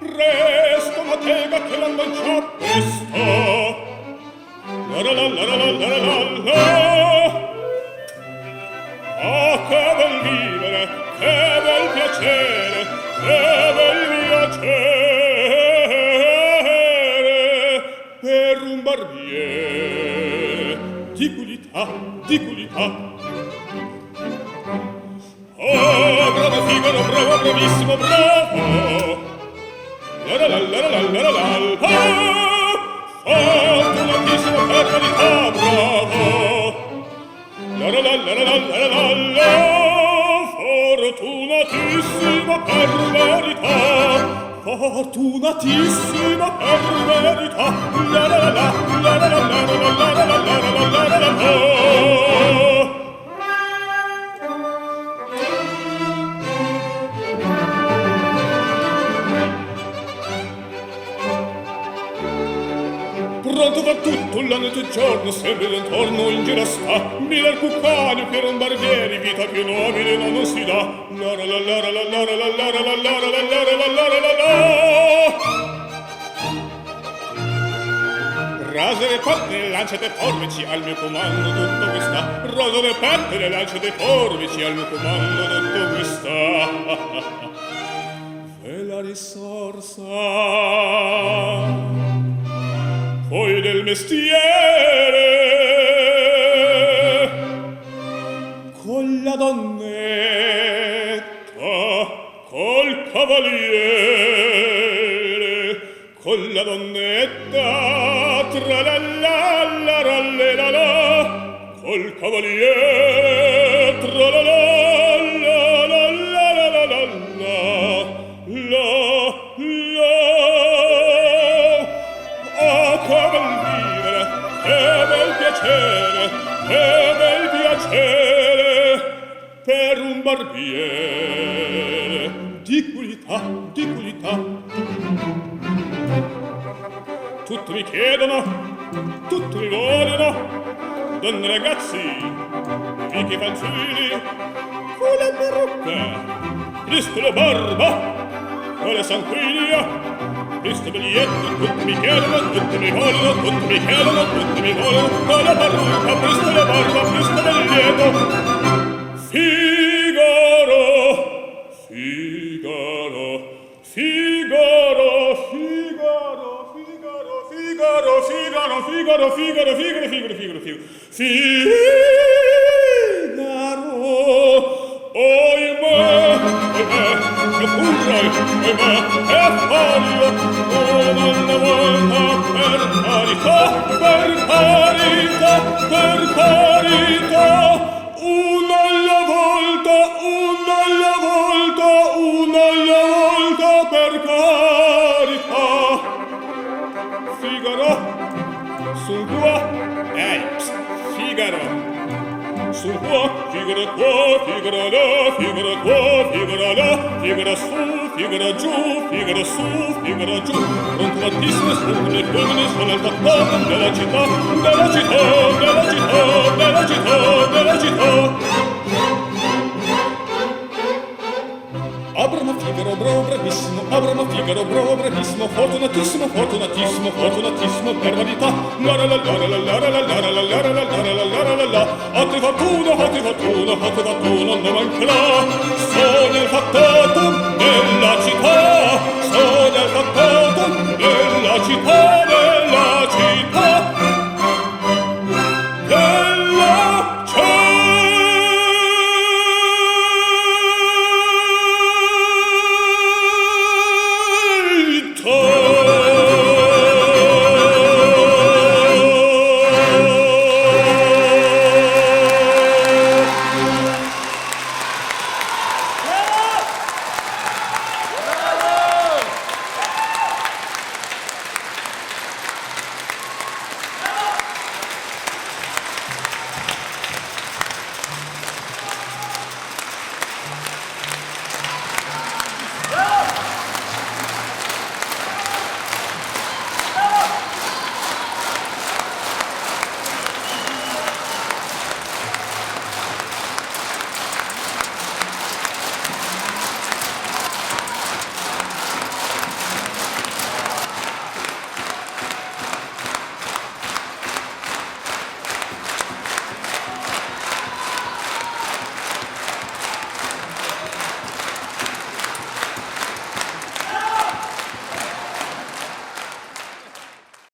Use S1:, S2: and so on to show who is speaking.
S1: Resto una tega che non c'ha presto. Ah, che bel vivere, che bel piacere, che bel piacere per un barbiere di qualità, di qualità. Oh, bravo Figaro, bravo, bravissimo, bravo. La la la la la la la la. Fortunatissimo per verità, bravo. La la la la la la la la. Fortunatissimo per verità. Fortunatissimo per verità. La la la la la la la la la la la la la. Pronto va tutto l'anno e tutto il giorno, sempre d'intorno in giro sta. Mila il cuccaglio per un barbiere, vita più nobile non si dà. La la la la la la la la la la la la la la la la. Rasere patte, lanciate forbici, al mio comando tutto qui sta. Rasere patte, lanciate forbici, al mio comando tutto qui sta. E la risorsa poi del mestiere con la donnetta, col cavaliere, con la donnetta, tra la la la la la la, col cavaliere, tra la la la la la la la la la. Oh, che bel vivere, che bel piacere, che bel piacere per un barbiere di qualità, di qualità. Tutti mi chiedono, tutti mi vogliono, donne ragazzi, vecchi fanciulli, con la parrucca, Cristo la barba, con la sanguiglia, questo biglietto, tutti mi chiedono, tutti mi vogliono, tutti mi chiedono, tutti mi vogliono, con la parrucca, questo la barba, questo biglietto. Figaro, Figaro, Figaro, Figaro, Figaro, Figaro, Figaro, Figaro, Figaro, Figaro, Figaro, Figaro, Figaro, oimè, che currai, oimè, e foglio, una volta per carità, per carità, per carità, una alla volta, una alla volta, una alla volta per carità. Figaro, sul qua, Figaro. Sul qua, Figaro qua, Figaro là, Figaro qua, Figaro là, Figaro su, Figaro giù, Figaro su, Figaro giù. Pronto battissimo, spunto le uomini, sono al tappato della città, della città, della città, della città, della città. Abramo Figaro, bravo, bravissimo, Abramo Figaro, bravo, bravissimo, fortunatissimo, fortunatissimo, fortunatissimo, per vanità. La la la la la la la la la la la la la la la. A te fattuno, non mancherà. Sono il fatto